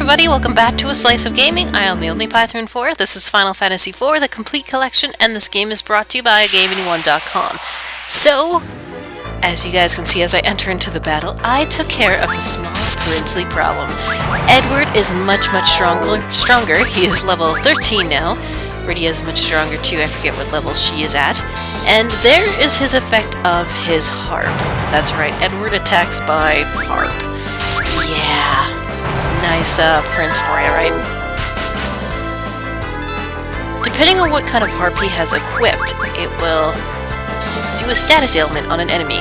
everybody, welcome back to A Slice of Gaming. I am the only Python 4. This is Final Fantasy IV, the complete collection, and this game is brought to you by GameAnyone.com. So, as you guys can see as I enter into the battle, I took care of a small princely problem. Edward is much stronger. He is level 13 now. Rydia is much stronger too, I forget what level she is at. And there is his effect of his harp. That's right, Edward attacks by harp. Yeah. Nice prince for you, right? Depending on what kind of harp he has equipped, it will do a status ailment on an enemy.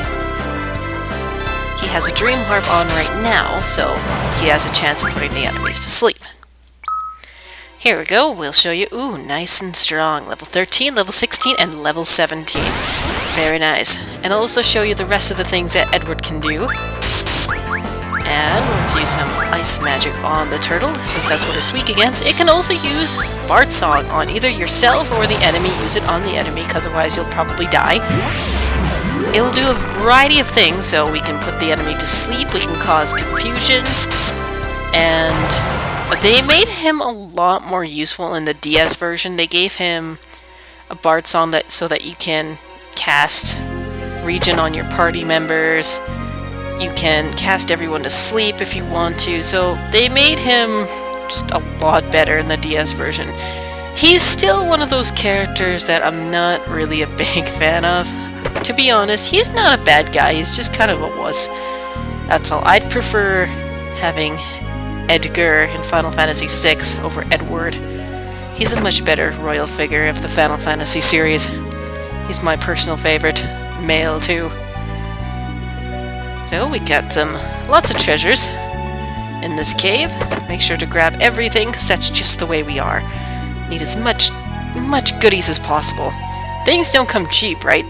He has a dream harp on right now, so he has a chance of putting the enemies to sleep. Here we go, we'll show you. Ooh, nice and strong. Level 13, level 16, and level 17. Very nice. And I'll also show you the rest of the things that Edward can do. And let's use some ice magic on the turtle, since that's what it's weak against. It can also use Bard Song on either yourself or the enemy. Use it on the enemy, because otherwise you'll probably die. It'll do a variety of things, so we can put the enemy to sleep, we can cause confusion, and they made him a lot more useful in the DS version. They gave him a Bard Song so that you can cast Regen on your party members. You can cast everyone to sleep if you want to, so they made him just a lot better in the DS version. He's still one of those characters that I'm not really a big fan of. To be honest, he's not a bad guy, he's just kind of a wuss. That's all. I'd prefer having Edgar in Final Fantasy VI over Edward. He's a much better royal figure of the Final Fantasy series. He's my personal favorite. Male, too. So we got lots of treasures in this cave. Make sure to grab everything, because that's just the way we are. Need as much goodies as possible. Things don't come cheap, right?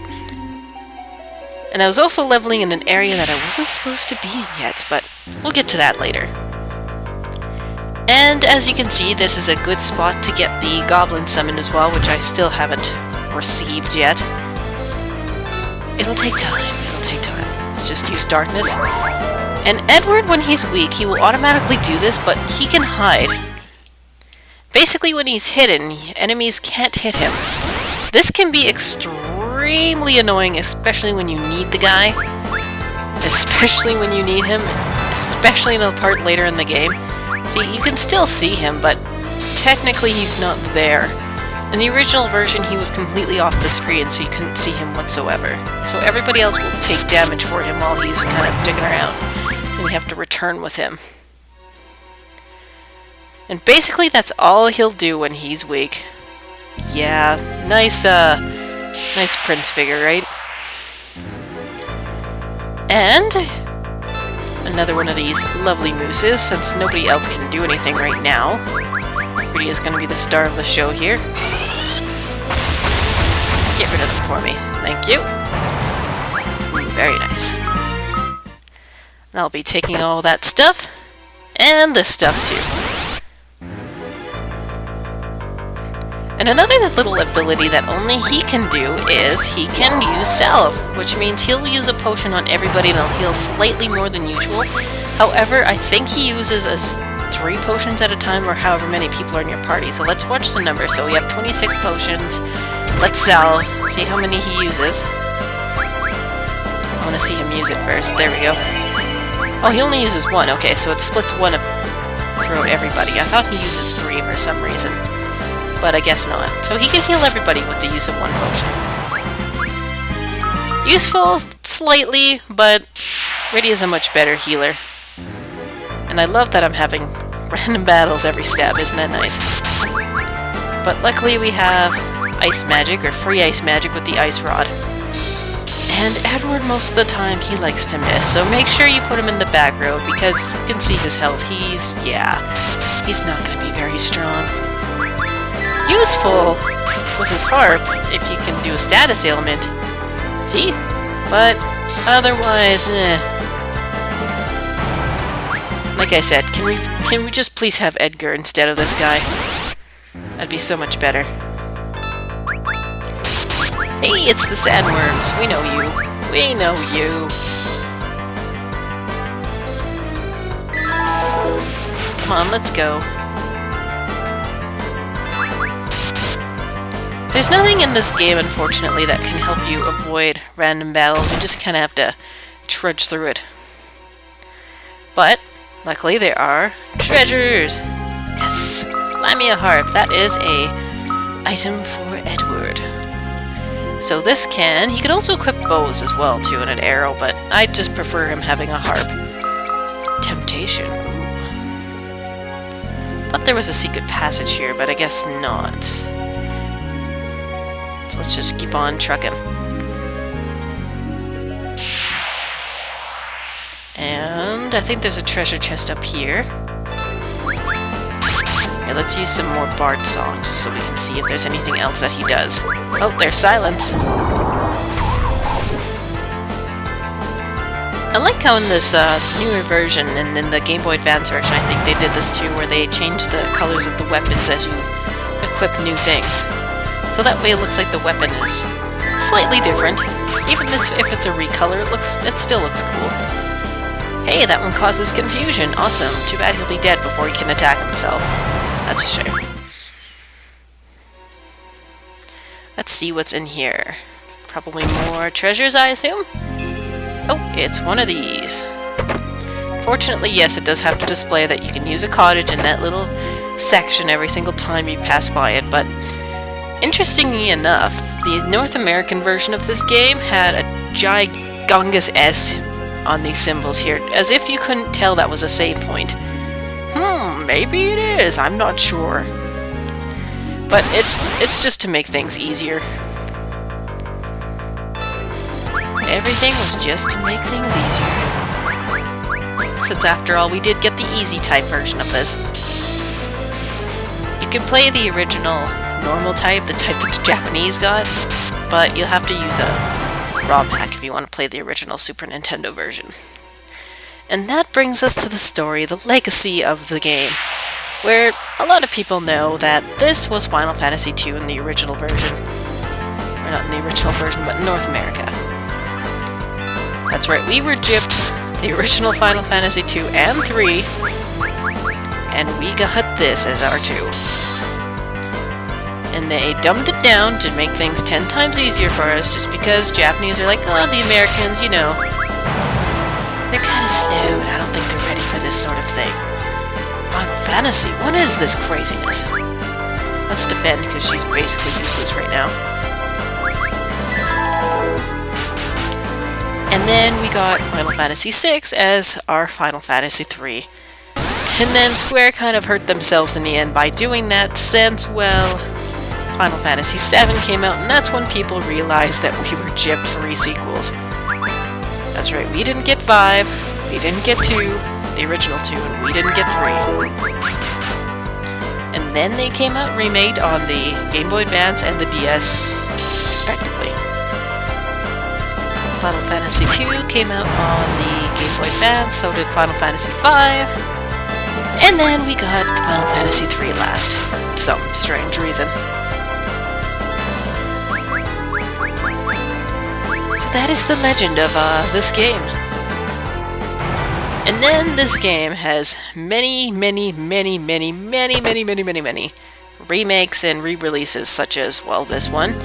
And I was also leveling in an area that I wasn't supposed to be in yet, but we'll get to that later. And as you can see, this is a good spot to get the goblin summon as well, which I still haven't received yet. It'll take time. Just use darkness. And Edward, when he's weak, he will automatically do this, but he can hide. Basically, when he's hidden, enemies can't hit him. This can be extremely annoying, especially when you need the guy. Especially when you need him. Especially in a part later in the game. See, you can still see him, but technically he's not there. In the original version, he was completely off the screen, so you couldn't see him whatsoever. So everybody else will take damage for him while he's kind of digging around. And you have to return with him. And basically, that's all he'll do when he's weak. Yeah, nice prince figure, right? And another one of these lovely mooses, since nobody else can do anything right now. Rydia is going to be the star of the show here. Get rid of them for me. Thank you. Very nice. And I'll be taking all that stuff, and this stuff too. And another little ability that only he can do is he can use salve, which means he'll use a potion on everybody and he'll heal slightly more than usual. However, I think he uses 3 potions at a time, or however many people are in your party. So let's watch the number. So we have 26 potions. Let's salve. See how many he uses. I want to see him use it first. There we go. Oh, he only uses 1. Okay, so it splits 1 through everybody. I thought he uses 3 for some reason, but I guess not. So he can heal everybody with the use of 1 potion. Useful, slightly, but Rydia is a much better healer. And I love that I'm having random battles every stab, isn't that nice? But luckily we have ice magic, or free ice magic with the ice rod. And Edward, most of the time, he likes to miss, so make sure you put him in the back row, because you can see his health. He's not going to be very strong. Useful with his harp, if you can do a status ailment. See? But otherwise, Like I said, can we just please have Edgar instead of this guy? That'd be so much better. Hey, it's the sandworms. We know you. We know you. Come on, let's go. There's nothing in this game, unfortunately, that can help you avoid random battles. You just kind of have to trudge through it. But, luckily, there are treasures! Yes! Buy me a harp. That is a item for Edward. So this he could also equip bows as well, too, and an arrow, but I just prefer him having a harp. Temptation. Ooh. Thought there was a secret passage here, but I guess not. So let's just keep on trucking. And I think there's a treasure chest up here. Yeah, let's use some more Bard song, just so we can see if there's anything else that he does. Oh, there's silence. I like how in this newer version, and in the Game Boy Advance version, I think they did this too, where they changed the colors of the weapons as you equip new things. So that way it looks like the weapon is slightly different. Even if it's a recolor, it still looks cool. Hey, that one causes confusion. Awesome. Too bad he'll be dead before he can attack himself. That's a shame. Let's see what's in here. Probably more treasures, I assume? Oh, it's one of these. Fortunately, yes, it does have to display that you can use a cottage in that little section every single time you pass by it, but interestingly enough, the North American version of this game had a gigongous S on these symbols here, as if you couldn't tell that was a save point. Maybe it is, I'm not sure. But it's just to make things easier. Everything was just to make things easier. Since after all, we did get the easy type version of this. You can play the original normal type, the type that the Japanese got, but you'll have to use a ROM hack if you want to play the original Super Nintendo version. And that brings us to the story, the legacy of the game, where a lot of people know that this was Final Fantasy II in the original version. Or not in the original version, but in North America. That's right, we were gypped the original Final Fantasy II and 3, and we got this as our 2. And they dumbed it down to make things 10 times easier for us, just because Japanese are like, oh, the Americans, you know, they're kind of slow, and I don't think they're ready for this sort of thing. Final Fantasy, what is this craziness? Let's defend, because she's basically useless right now. And then we got Final Fantasy VI as our Final Fantasy III. And then Square kind of hurt themselves in the end by doing that, since, well, Final Fantasy VII came out, and that's when people realized that we were gypped for sequels. That's right, we didn't get 5, we didn't get 2, the original 2, and we didn't get 3. And then they came out remade on the Game Boy Advance and the DS, respectively. Final Fantasy II came out on the Game Boy Advance, so did Final Fantasy V, and then we got Final Fantasy III last, for some strange reason. So that is the legend of this game. And then this game has many remakes and re-releases, such as, well, this one.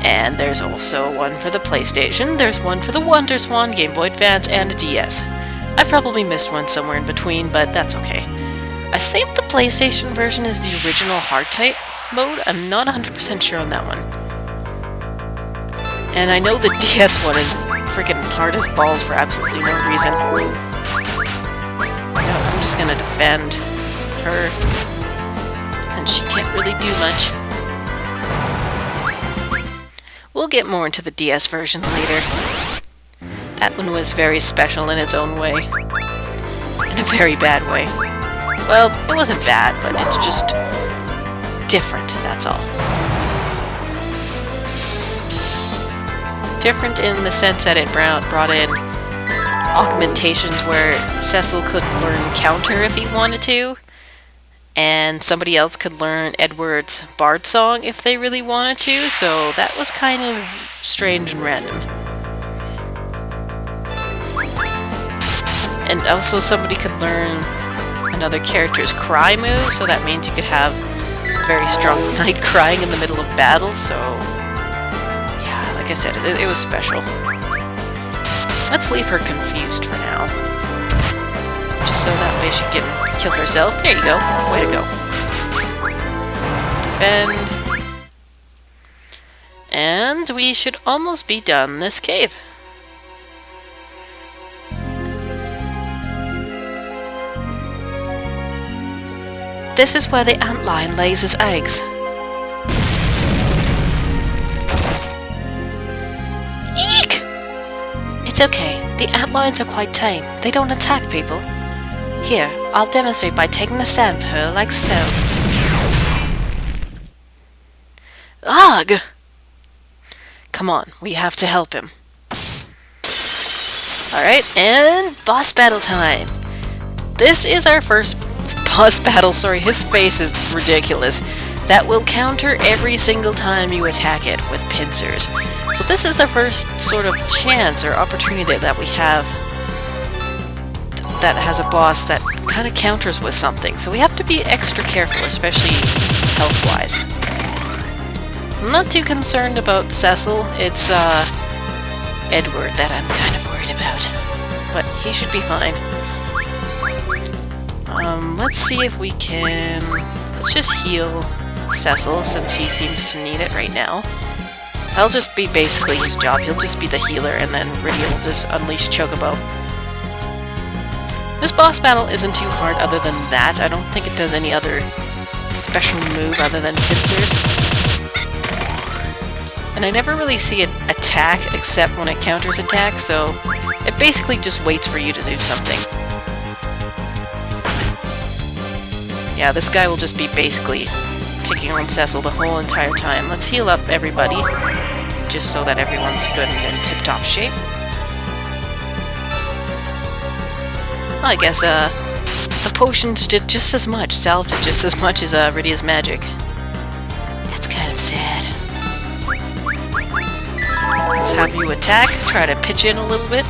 And there's also one for the PlayStation, there's one for the WonderSwan, Game Boy Advance, and a DS. I probably missed one somewhere in between, but that's okay. I think the PlayStation version is the original hard-type mode. I'm not 100% sure on that one. And I know the DS one is freaking hard as balls for absolutely no reason. I'm just gonna defend her, and she can't really do much. We'll get more into the DS version later. That one was very special in its own way. In a very bad way. Well, it wasn't bad, but it's just different, that's all. Different in the sense that it brought in augmentations where Cecil could learn counter if he wanted to, and somebody else could learn Edward's Bard song if they really wanted to, so that was kind of strange and random. And also somebody could learn another character's cry move, so that means you could have a very strong knight crying in the middle of battle, so yeah, like I said, it was special. Let's leave her confused for now. Just so that way she can kill herself. There you go. Way to go. Defend. And we should almost be done this cave. This is where the antlion lays his eggs. Eek! It's okay. The antlions are quite tame. They don't attack people. Here, I'll demonstrate by taking the sand pearl like so. Ugh! Come on, we have to help him. Alright, and boss battle time. This is our first boss battle. Sorry, his face is ridiculous. That will counter every single time you attack it with pincers. So this is the first sort of chance or opportunity that we have that has a boss that kind of counters with something. So we have to be extra careful, especially health-wise. I'm not too concerned about Cecil. It's Edward that I'm kind of worried about. But he should be fine. Let's see if we can... Let's just heal Cecil, since he seems to need it right now. That'll just be basically his job. He'll just be the healer, and then Rydia will just unleash Chocobo. This boss battle isn't too hard other than that. I don't think it does any other special move other than pincers. And I never really see it attack except when it counters attack, so it basically just waits for you to do something. Yeah, this guy will just be basically picking on Cecil the whole entire time. Let's heal up everybody, just so that everyone's good and in tip-top shape. Well, I guess, the potions did just as much, salved just as much as, Rydia's magic. That's kind of sad. Let's have you attack, try to pitch in a little bit.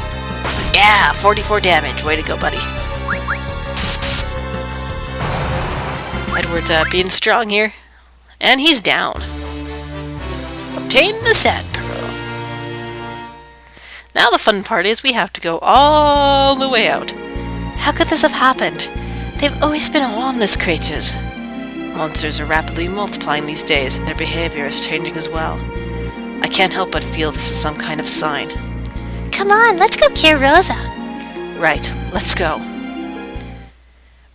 Yeah, 44 damage, way to go, buddy. Edward's, being strong here. And he's down. Obtain the sand pearl. Now the fun part is we have to go all the way out. How could this have happened? They've always been harmless creatures. Monsters are rapidly multiplying these days, and their behavior is changing as well. I can't help but feel this is some kind of sign. Come on, let's go cure Rosa. Right, let's go.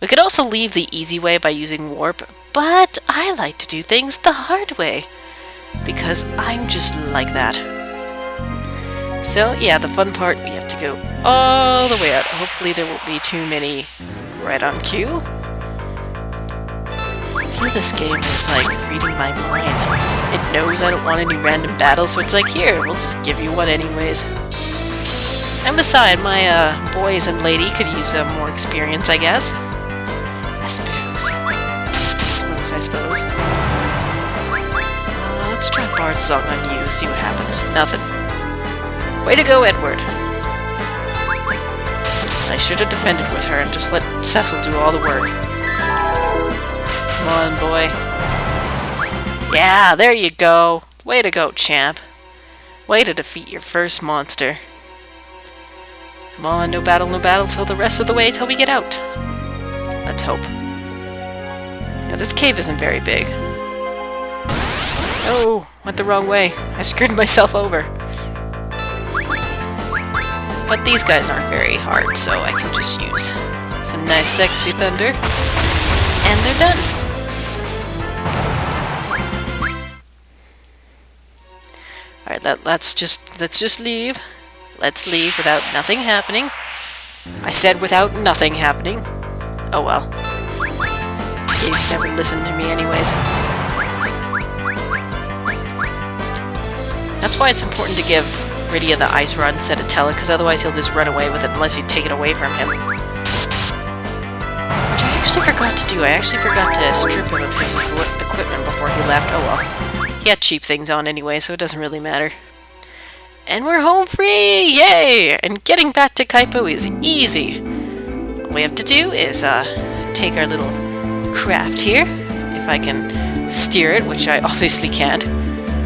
We could also leave the easy way by using warp, but I like to do things the hard way. Because I'm just like that. So yeah, the fun part, we have to go all the way out. Hopefully there won't be too many right on cue. I feel this game is like reading my mind. It knows I don't want any random battles, so it's like, here, we'll just give you one anyways. And beside, my boys and lady could use more experience, I guess. I suppose. Let's try Bard's song on you, see what happens. Nothing. Way to go, Edward. I should have defended with her and just let Cecil do all the work. Come on, boy. Yeah, there you go. Way to go, champ. Way to defeat your first monster. Come on, no battle till the rest of the way till we get out. Let's hope. Yeah, this cave isn't very big. Oh, went the wrong way. I screwed myself over. But these guys aren't very hard, so I can just use some nice sexy thunder. And they're done. Alright, let's just leave. Let's leave without nothing happening. I said without nothing happening. Oh well. He's never listened to me anyways. That's why it's important to give Rydia the ice rod instead of Tella, because otherwise he'll just run away with it unless you take it away from him. Which I actually forgot to do. I actually forgot to strip him of his equipment before he left. Oh well. He had cheap things on anyway, so it doesn't really matter. And we're home free! Yay! And getting back to Kaipo is easy. All we have to do is, take our little craft here, if I can steer it, which I obviously can't.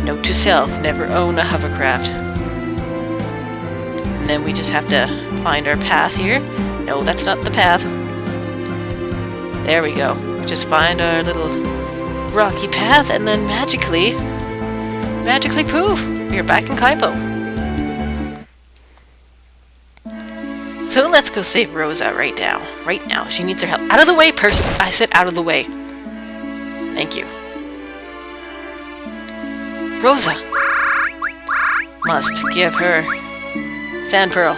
Note to self, never own a hovercraft. And then we just have to find our path here. No, that's not the path. There we go. Just find our little rocky path, and then magically poof, we're back in Kaipo. So let's go save Rosa right now. Right now. She needs our help. Out of the way, person! I said out of the way. Thank you. Rosa! Must give her sand pearl.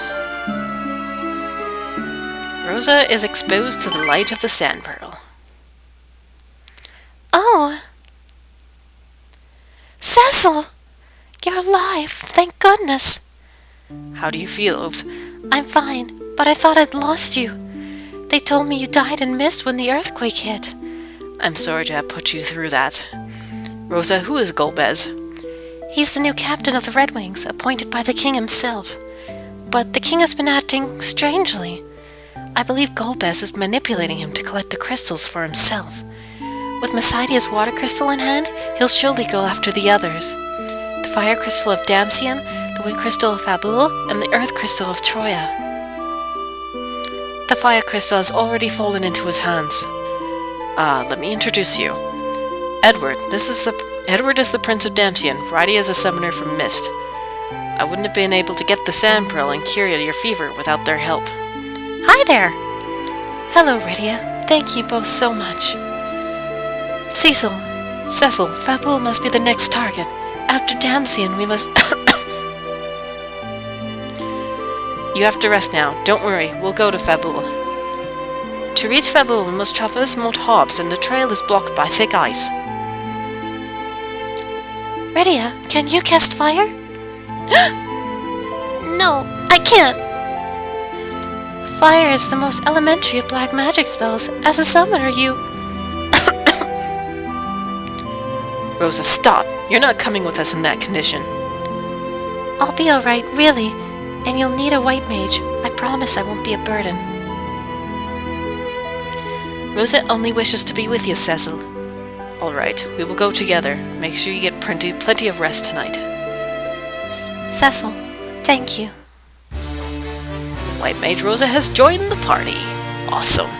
Rosa is exposed to the light of the sand pearl. Oh! Cecil! You're alive, thank goodness. How do you feel, Oops? I'm fine, but I thought I'd lost you. They told me you died in mist when the earthquake hit. I'm sorry to have put you through that. Rosa, who is Golbez? He's the new captain of the Red Wings, appointed by the king himself. But the king has been acting strangely. I believe Golbez is manipulating him to collect the crystals for himself. With Messidia's water crystal in hand, he'll surely go after the others. The fire crystal of Damcian, the wind crystal of Fabul, and the earth crystal of Troya. The fire crystal has already fallen into his hands. Let me introduce you. Edward. Edward is the Prince of Damcian. Friday is a summoner from Mist. I wouldn't have been able to get the sand pearl and cure your fever without their help. Hi there! Hello, Rydia. Thank you both so much. Cecil, Fabul must be the next target. After Damcian, we must... You have to rest now. Don't worry, we'll go to Fabul. To reach Fabul, we must traverse Moat Hobbs, and the trail is blocked by thick ice. Rydia, can you cast fire? No, I can't. Fire is the most elementary of black magic spells. As a summoner, you... Rosa, stop! You're not coming with us in that condition. I'll be alright, really. And you'll need a white mage. I promise I won't be a burden. Rosa only wishes to be with you, Cecil. Alright, we will go together. Make sure you get plenty of rest tonight. Cecil, thank you. White Mage Rosa has joined the party. Awesome.